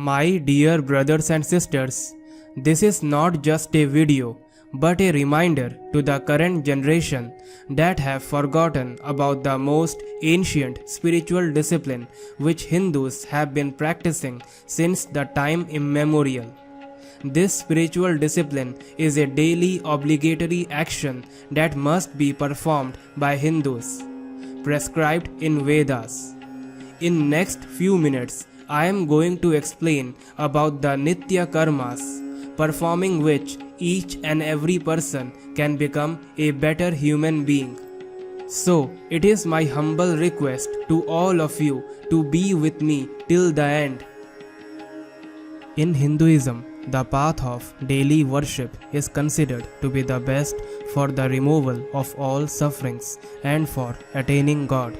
My dear brothers and sisters, this is not just a video but a reminder to the current generation that have forgotten about the most ancient spiritual discipline which Hindus have been practicing since the time immemorial. This spiritual discipline is a daily obligatory action that must be performed by Hindus, prescribed in Vedas. In next few minutes, I am going to explain about the Nitya-karmas, performing which each and every person can become a better human being. So, it is my humble request to all of you to be with me till the end. In Hinduism, the path of daily worship is considered to be the best for the removal of all sufferings and for attaining God.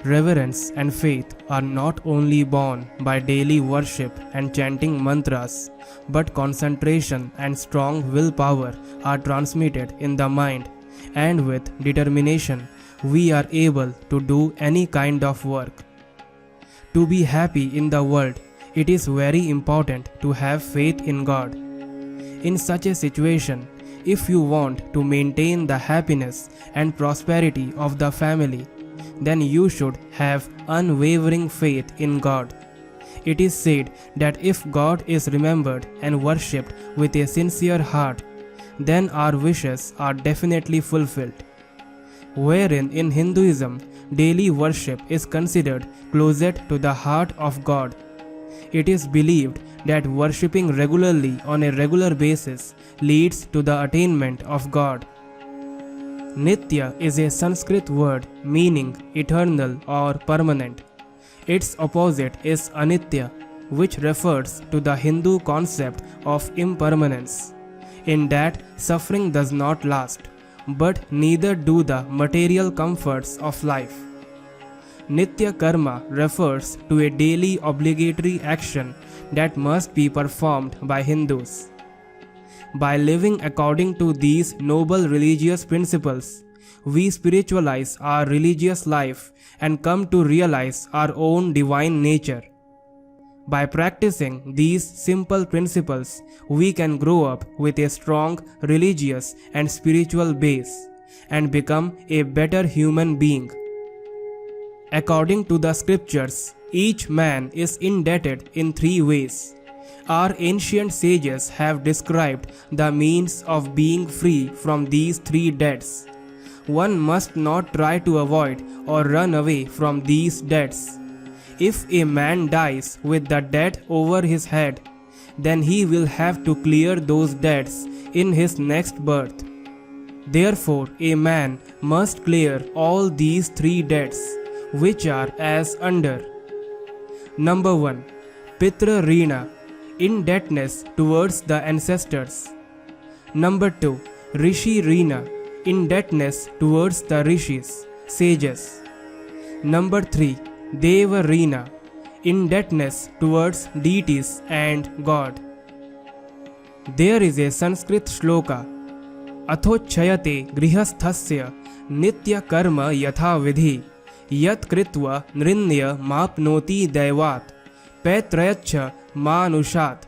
Reverence and faith are not only born by daily worship and chanting mantras, but concentration and strong willpower are transmitted in the mind, and with determination, we are able to do any kind of work. To be happy in the world, it is very important to have faith in God. In such a situation, if you want to maintain the happiness and prosperity of the family, then you should have unwavering faith in God. It is said that if God is remembered and worshipped with a sincere heart, then our wishes are definitely fulfilled. Wherein in Hinduism, daily worship is considered closest to the heart of God. It is believed that worshipping regularly on a regular basis leads to the attainment of God. Nitya is a Sanskrit word meaning eternal or permanent. Its opposite is anitya, which refers to the Hindu concept of impermanence, in that suffering does not last, but neither do the material comforts of life. Nitya Karma refers to a daily obligatory action that must be performed by Hindus. By living according to these noble religious principles, we spiritualize our religious life and come to realize our own divine nature. By practicing these simple principles, we can grow up with a strong religious and spiritual base and become a better human being. According to the scriptures, each man is indebted in three ways. Our ancient sages have described the means of being free from these three debts. One must not try to avoid or run away from these debts. If a man dies with the debt over his head, then he will have to clear those debts in his next birth. Therefore, a man must clear all these three debts, which are as under. Number 1. Pitru Rina, indebtedness towards the ancestors. Number 2. Rishi Rina, indebtedness towards the rishis, sages. Number 3. Deva Rina, indebtedness towards deities and God. There is a Sanskrit shloka, Athochayate grihasthasya nitya karma yatha vidhi yat kritva nrinya mapnoti daivat petrayacha manushat.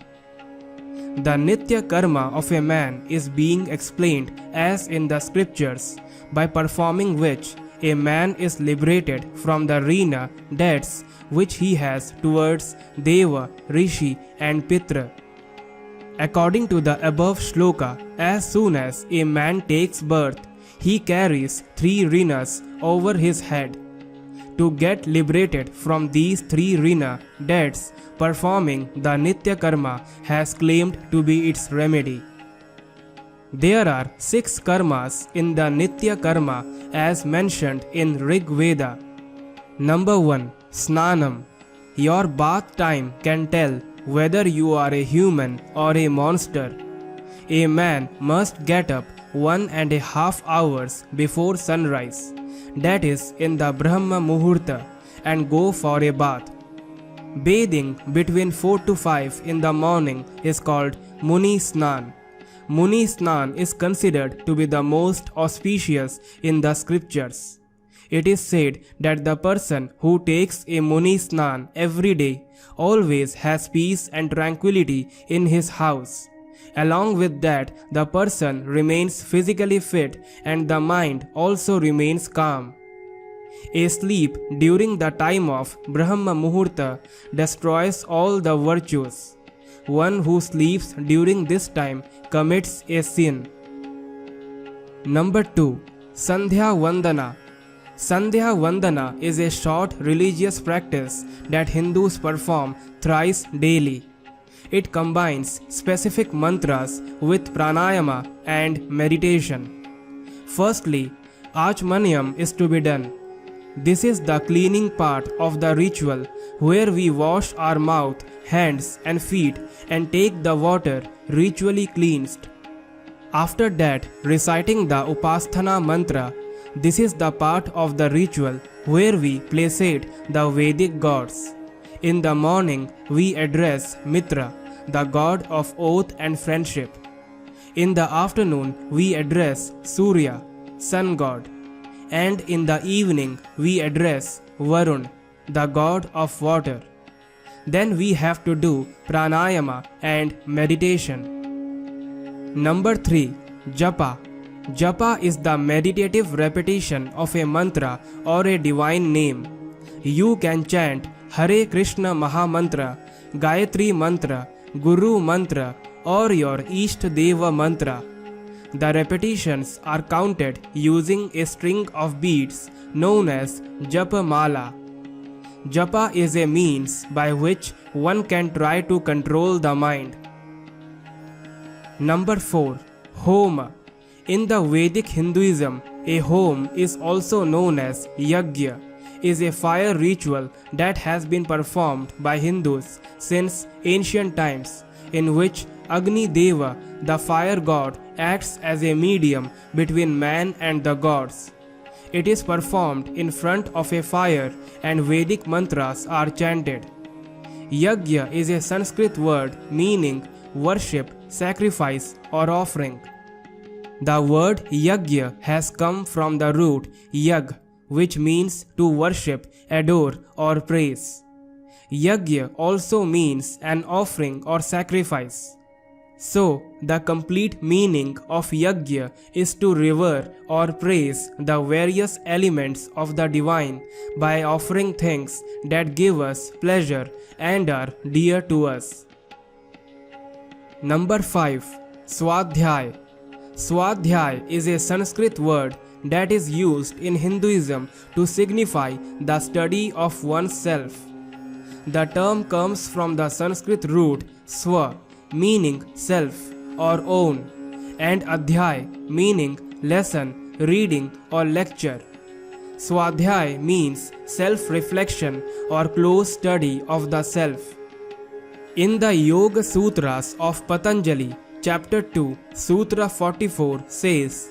The Nitya Karma of a man is being explained as in the scriptures, by performing which a man is liberated from the Rina debts which he has towards Deva, Rishi and Pitru. According to the above shloka, as soon as a man takes birth, he carries three Rinas over his head. To get liberated from these three Rina debts, performing the Nitya Karma has claimed to be its remedy. There are 6 karmas in the Nitya Karma as mentioned in Rig Veda. Number 1. Snanam. Your bath time can tell whether you are a human or a monster. A man must get up 1.5 hours before sunrise, that is in the Brahma Muhurta, and go for a bath. Bathing between 4 to 5 in the morning is called Muni Snan. Muni Snan is considered to be the most auspicious in the scriptures. It is said that the person who takes a Muni Snan every day always has peace and tranquility in his house. Along with that, the person remains physically fit and the mind also remains calm. A sleep during the time of Brahma Muhurta destroys all the virtues. One who sleeps during this time commits a sin. Number 2. Sandhya Vandana. Sandhya Vandana is a short religious practice that Hindus perform thrice daily. It combines specific mantras with pranayama and meditation. Firstly, Achmanyam is to be done. This is the cleaning part of the ritual where we wash our mouth, hands and feet and take the water ritually cleansed. After that, reciting the Upasthana mantra. This is the part of the ritual where we placate the Vedic gods. In the morning, we address Mitra, the god of oath and friendship. In the afternoon, we address Surya, sun god. And in the evening, we address Varun, the god of water. Then we have to do pranayama and meditation. Number 3. Japa. Japa is the meditative repetition of a mantra or a divine name. You can chant Hare Krishna Mahamantra, Gayatri Mantra, Guru Mantra or your Ishtadeva Mantra. The repetitions are counted using a string of beads known as Japa Mala. Japa is a means by which one can try to control the mind. Number 4. Homa. In the Vedic Hinduism, a home is also known as Yagya, is a fire ritual that has been performed by Hindus since ancient times, in which Agni Deva, the fire god, acts as a medium between man and the gods. It is performed in front of a fire and Vedic mantras are chanted. Yagya is a Sanskrit word meaning worship, sacrifice or offering. The word Yagya has come from the root Yag, which means to worship, adore or praise. Yagya also means an offering or sacrifice. So, the complete meaning of Yagya is to revere or praise the various elements of the divine by offering things that give us pleasure and are dear to us. Number 5. Swadhyay. Swadhyay is a Sanskrit word that is used in Hinduism to signify the study of oneself. The term comes from the Sanskrit root swa, meaning self or own, and adhyay, meaning lesson, reading or lecture. Swadhyay means self-reflection or close study of the self. In the Yoga Sutras of Patanjali, Chapter 2, Sutra 44 says,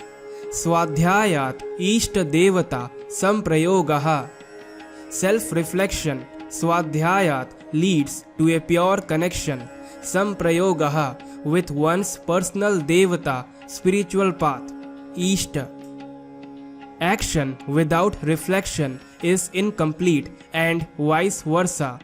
Swadhyayat Ishta Devata Samprayogaha. Self-reflection, Swadhyayat, leads to a pure connection, Samprayogaha, with one's personal Devata, spiritual path, Ishta. Action without reflection is incomplete and vice versa.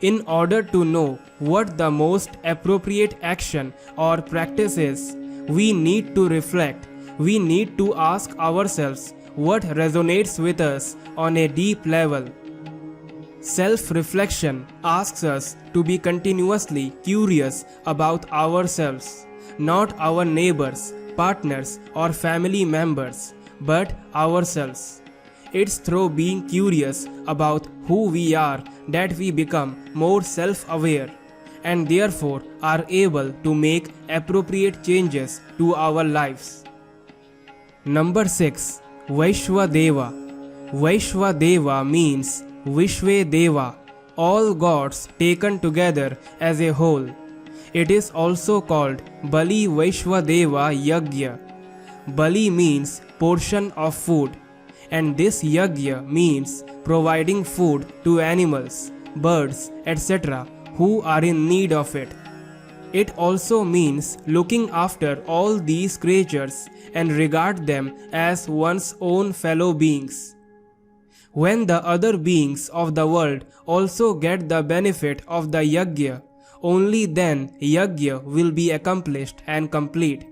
In order to know what the most appropriate action or practice is, we need to reflect. We need to ask ourselves what resonates with us on a deep level. Self-reflection asks us to be continuously curious about ourselves, not our neighbors, partners, or family members, but ourselves. It's through being curious about who we are that we become more self-aware and therefore are able to make appropriate changes to our lives. Number 6. Vaishwadeva. Vaishwadeva means Vishwadeva, all gods taken together as a whole. It is also called Bali Vaishwadeva Yagya. Bali means portion of food, and this Yagya means providing food to animals, birds, etc. who are in need of it. It also means looking after all these creatures and regard them as one's own fellow beings. When the other beings of the world also get the benefit of the Yagya, only then Yagya will be accomplished and complete.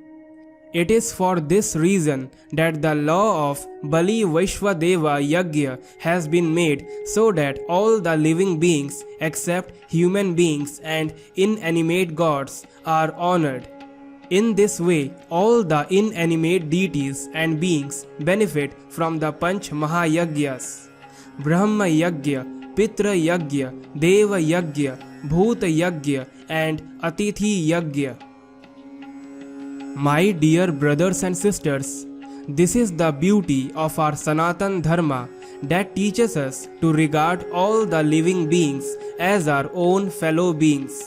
It is for this reason that the law of Bali Vaishwadeva Yagya has been made, so that all the living beings except human beings and inanimate gods are honored. In this way, all the inanimate deities and beings benefit from the Panch Mahayagyas: Brahma Yagya, Pitru Yagya, Deva Yagya, Bhuta Yagya and Atithi Yagya. My dear brothers and sisters, this is the beauty of our Sanatan Dharma that teaches us to regard all the living beings as our own fellow beings.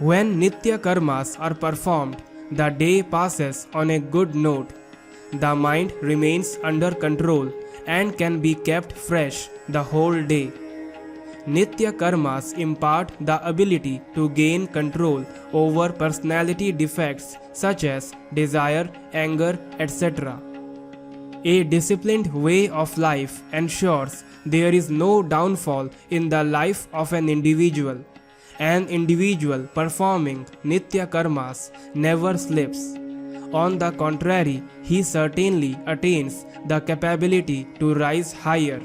When Nitya-karmas are performed, the day passes on a good note. The mind remains under control and can be kept fresh the whole day. Nitya-karmas impart the ability to gain control over personality defects such as desire, anger, etc. A disciplined way of life ensures there is no downfall in the life of an individual. An individual performing Nitya-karmas never slips. On the contrary, he certainly attains the capability to rise higher.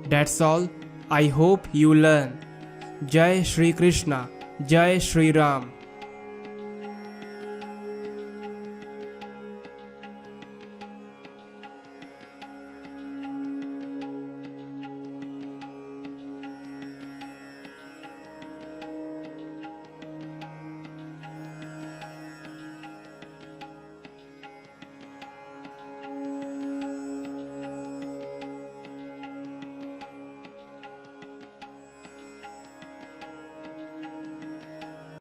That's all. I hope you learn. Jai Shri Krishna, Jai Shri Ram.